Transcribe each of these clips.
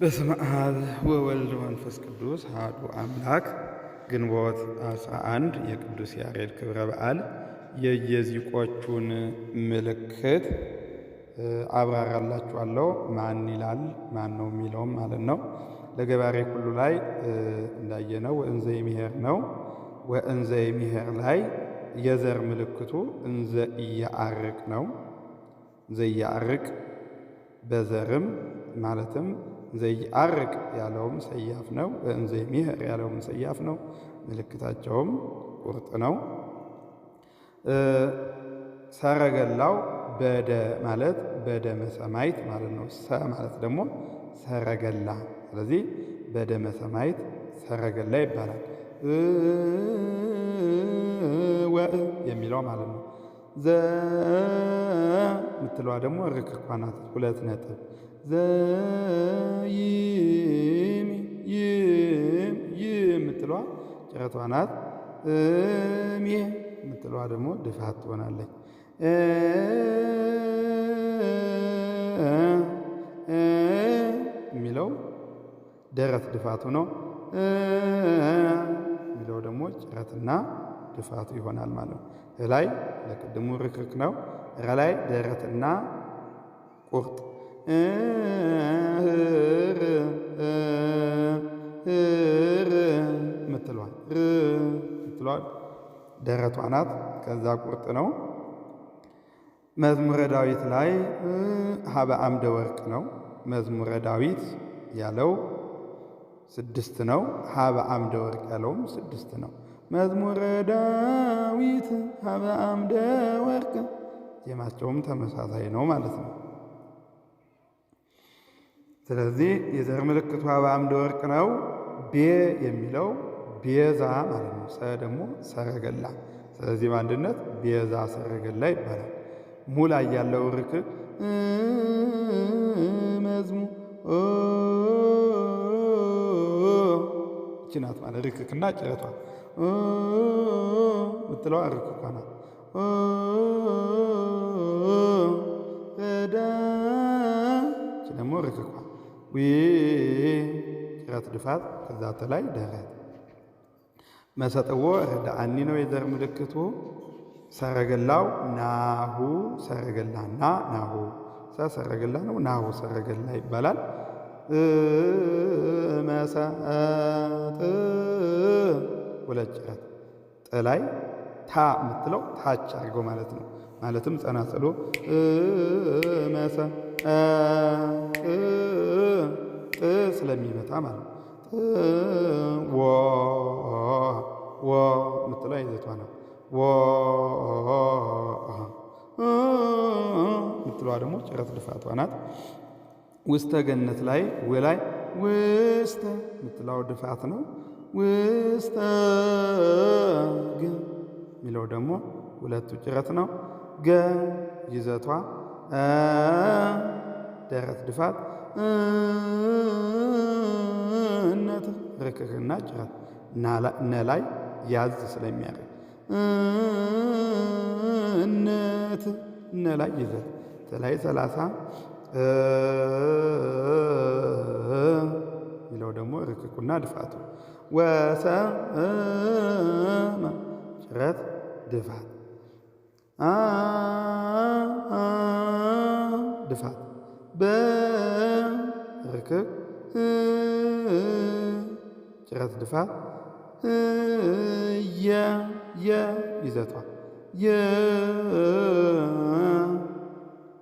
በስመ አብ ወወልድ ወመንፈስ ቅዱስ አሐዱ አምላክ። ግንቦት 11 የቅዱስ ያሬድ ክብረ በዓል የየዚቆቹን ምልክት አብራራላችኋለሁ። ማን ይላል ማን ነው የሚለውም ማለት ነው። ለገባሬ ሁሉ ላይ እንዳየነው ወእንዘ ይምሄር ነው። ወእንዘ ይምሄር ላይ የዘር ምልክቱ እንዘ ኢያአርቅ ነው። እንዘ ኢያአርቅ በዘርም ማለትም እንዘ ኢያአርቅ ያለውም ሰያፍ ነው። ወእንዘ ይምሄር ያለውም ሰያፍ ነው። ምልክታቸውም ቁርጥ ነው። ሰረገላው በደ ማለት በደመ ሰማይት ማለት ነው። ሰ ማለት ደግሞ ሰረገላ። ስለዚህ በደመ ሰማይት ሰረገላ ይባላል። ወእ የሚለው ማለት ነው። ዘ የምትለዋ ደግሞ ርክኳ ናት፣ 2 ነጥብ። ዘ ይም የምትለዋ ጭረቷ ናት። ሜ የምትለዋ ደግሞ ድፋት ትሆናለች። የሚለው ደረት ድፋቱ ነው። የሚለው ደግሞ ጭረትና ድፋቱ ይሆናል ማለት ነው። ላይ ለቅድሙ ርክክ ነው። ላይ ደረትና ቁርጥ። ምትለዋል ደረቷ ናት። ከዛ ቁርጥ ነው። መዝሙረ ዳዊት ላይ ሀበ አምደ ወርቅ ነው። መዝሙረ ዳዊት ያለው 6 ነው። ሀበ አምደ ወርቅ ያለውም 6 ነው። መዝሙረ ዳዊት ሀበ አምደ ወርቅ ዜማቸውም ተመሳሳይ ነው ማለት ነው። ስለዚህ የዘር ምልክቱ ሀበ አምደ ወርቅ ነው። ቤ የሚለው ቤዛ ማለት ነው። ሰ ደግሞ ሰረገላ። ስለዚህ በአንድነት ቤዛ ሰረገላ ይባላል። ሙ ላይ ያለው ርክክ መዝሙ ይህች ናት ማለት ርክክና ጭረቷ ምትለዋ ርክኳ ናት። ይህች ደግሞ ርክኳ ጭረት ድፋት ከዛ ተላይ ደረት። መሰጥዎ ረዳአኒ ነው የዘር ምልክቱ። ሰረገላው ናሁ ሰረገላ እና ናሁ ሰረገላ ነው። ናሁ ሰረገላ ይባላል። መሰጥ 2 ጭረት ጥላይ ታ የምትለው ታች አድርገው ማለት ነው። ማለትም ጸናጽሎ መሰ ስለሚመታ ማለት ነው። ወ የምትለው ይዘቷ ነው። የምትለዋ ደግሞ ጭረት ድፋቷ ናት። ውስተ ገነት ላይ ወላይ ውስተ የምትለው ድፋት ነው። ውስተ ግን የሚለው ደግሞ 2ቱ ጭረት ነው። ገ ይዘቷ ደረት ድፋት እነት ርክክና ጭረት እነ ላይ ያዝ ስለሚያደርግ እነት እነ ላይ ይዘት ተላይ 30 የሚለው ደግሞ ርክኩና ድፋቱ ወሰመ ጭረት ድፋት ድፋት በርክክ ጭረት ድፋት ይዘቷ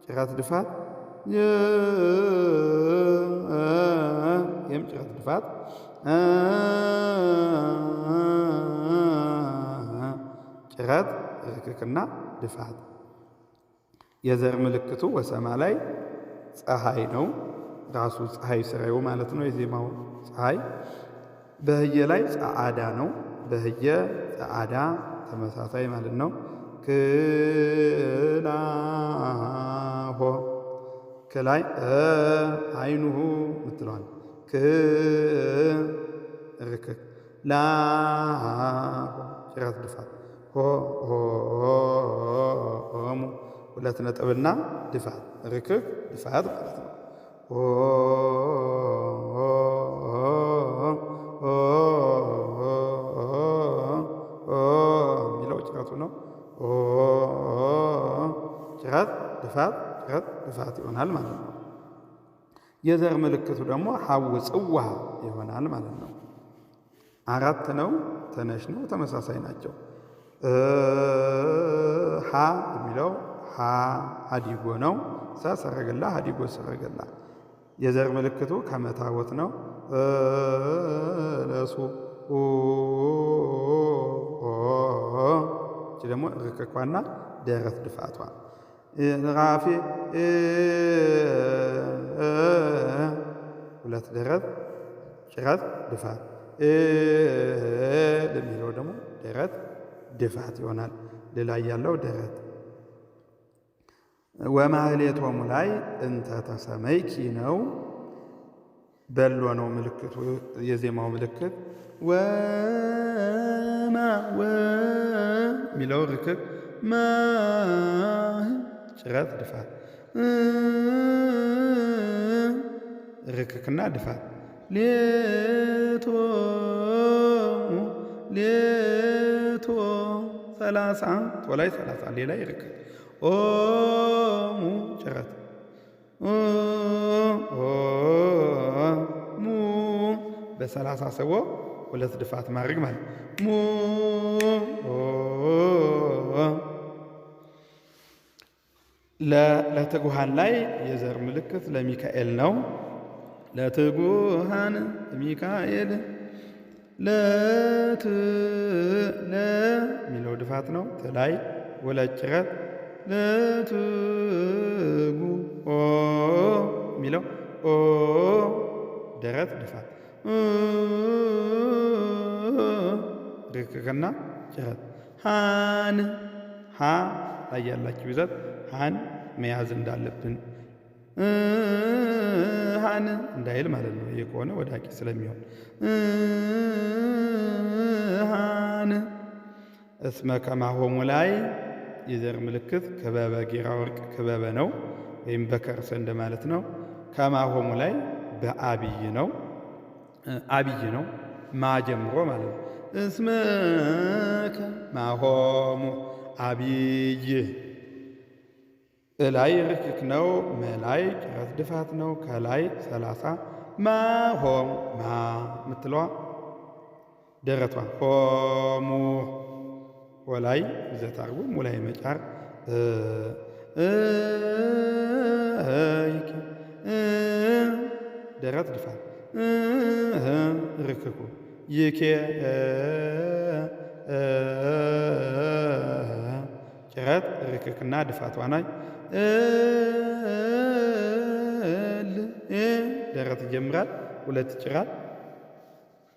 ጭረት ድፋት ይህም ጭረት ድፋት ጭረት ርክክና ድፋት። የዘር ምልክቱ ወሰማ ላይ ፀሐይ ነው። ራሱ ፀሐይ ስራዩ ማለት ነው። የዜማው ፀሐይ በህየ ላይ ጸዓዳ ነው። በህየ ጸዓዳ ተመሳሳይ ማለት ነው። ክላሆ ከላይ አይኑሁ ምትለዋል ርክክ ላሆ ጭረት ድፋት ሆሙ 2 ነጥብና ድፋት ርክክ ድፋት ማለት ነው። ድፋት ጭረት ድፋት ይሆናል ማለት ነው። የዘር ምልክቱ ደግሞ ሐውፅዋ ይሆናል ማለት ነው። አራት ነው፣ ተነሽ ነው፣ ተመሳሳይ ናቸው። ሀ የሚለው ሀ ሀዲጎ ነው። ሰ ሰረገላ ሀዲጎ ሰረገላ። የዘር ምልክቱ ከመታወት ነው። ለሱ እቺ ደግሞ ርክኳና ደረት ድፋቷ ራፊ ሁለት ደረት ጭረት ድፋት ለሚለው ደግሞ ደረት ድፋት ይሆናል። ሌላ ያለው ደረት ወማህሌቶሙ ላይ እንተ ተሰመይኪ ነው። በሎ ነው ምልክቱ የዜማው ምልክት። ወማ ሚለው ርክክ ማ ጭረት ድፋት ርክክና ድፋት ሌቶሙ ሌቶ 30 ቶላይ 30 ሌላ ይርክክ ኦሙ ጭረት ሙ በ30 ሰዎ ሁለት ድፋት ማድረግ ማለት ሙ ለትጉሃን ላይ የዘር ምልክት ለሚካኤል ነው። ለትጉሃን ሚካኤል ሚለው ድፋት ነው። ተላይ ወለጭ ጭረት ለትጉ ሚለው ደረት ድፋት ርክክና ጭረት ሃን ሃ ላይ ያላችሁ ይዘት ሃን መያዝ እንዳለብን ሃን እንዳይል ማለት ነው። ይሄ ከሆነ ወዳቂ ስለሚሆን ሃን እስመ ከማሆሙ ላይ የዘር ምልክት ክበበ ጌራ ወርቅ ክበበ ነው ወይም በከርሰ እንደማለት ነው። ከማሆሙ ላይ በአብይ ነው አብይ ነው ማ ጀምሮ ማለት ነው። እስመ ከማሆሙ አብይ እላይ ርክክ ነው። መላይ ጭረት ድፋት ነው። ከላይ 30 ማሆም ማ ምትለዋ ደረቷ ሆሙ ወላይ ዘታርጉ ሙላይ መጫር ደረት ድፋት ርክኩ ይኬ ጭረት ርክክና ድፋቷ ናይ ደረት ይጀምራል። ሁለት ጭራት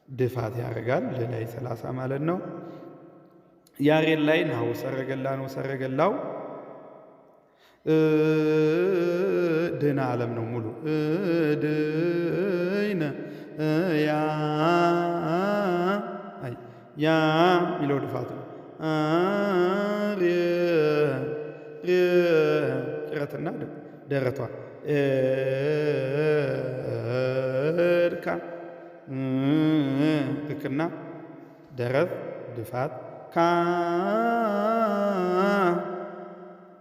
ድፋት ያደርጋል። ለላይ 30 ማለት ነው። ያሬድ ላይ ነው ሰረገላ ነው። ሰረገላው ድና ዓለም ነው ሙሉ ድይነ ያ ሚለው ድፋት ነው። ጭረትና ደረቷ እርካ ልክና ደረት ድፋት ካ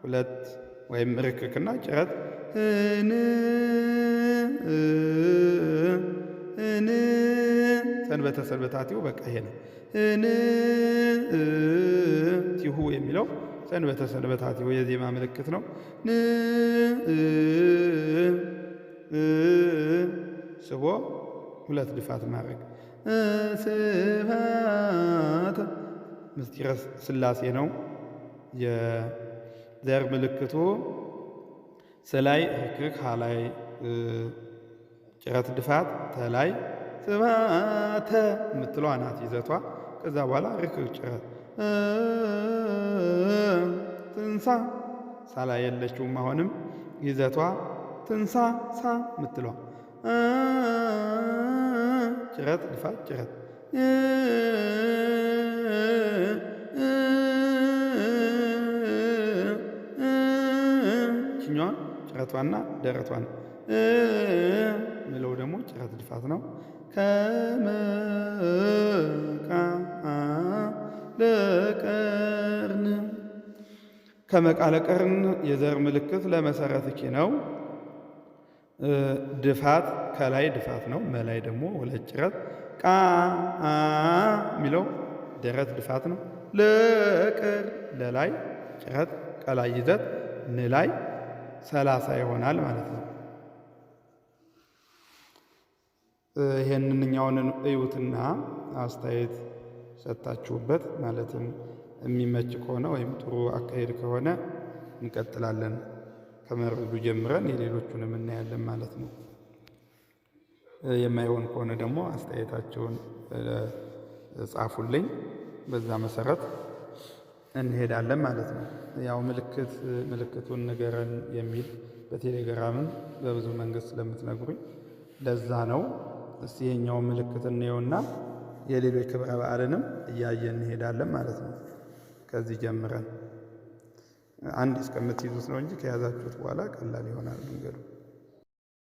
ሁለት ወይም ርክክና ጭረት ሰንበተ ሰንበታቲው በቃ ይሄ ነው። ቲሁ የሚለው ሰንበተ ሰንበታቲው የዜማ ምልክት ነው። ስቦ ሁለት ድፋት ማድረግ ስብሐት ምስጢረ ሥላሴ ነው። የዘር ምልክቱ ስላይ ርክክ ሀላይ ጭረት ድፋት ተላይ ስብሐተ የምትለው ናት ይዘቷ። ከዛ በኋላ ርክክ ጭረት ትንሳ ሳላ የለችውም። አሁንም ይዘቷ ትንሳ ሳ የምትለው ጭረት ድፋት ጭረት ችኛዋን ጭረቷና ደረቷን ምለው ደግሞ ጭረት ድፋት ነው። ከመቃ ለቀርን ከመቃለ ቀርን የዘር ምልክት ለመሰረትኪ ነው። ድፋት ከላይ ድፋት ነው። መላይ ደግሞ ወለድ ጭረት ቃ የሚለው ደረት ድፋት ነው። ለቀር ለላይ ጭረት ቀላይ ይዘት ንላይ 30 ይሆናል ማለት ነው። ይሄንኛውን እዩትና አስተያየት ሰጣችሁበት ማለትም የሚመች ከሆነ ወይም ጥሩ አካሄድ ከሆነ እንቀጥላለን። ከመርዱ ጀምረን የሌሎቹንም እናያለን ማለት ነው። የማይሆን ከሆነ ደግሞ አስተያየታቸውን ጻፉልኝ። በዛ መሰረት እንሄዳለን ማለት ነው። ያው ምልክቱን ንገረን የሚል በቴሌግራምም በብዙ መንገድ ስለምትነግሩኝ ለዛ ነው። እስቲ ይሄኛው ምልክት እንየውና የሌሎች ክብረ በዓልንም እያየን እንሄዳለን ማለት ነው። ከዚህ ጀምረን አንድ እስከምትይዙት ነው እንጂ ከያዛችሁት በኋላ ቀላል ይሆናል መንገዱ።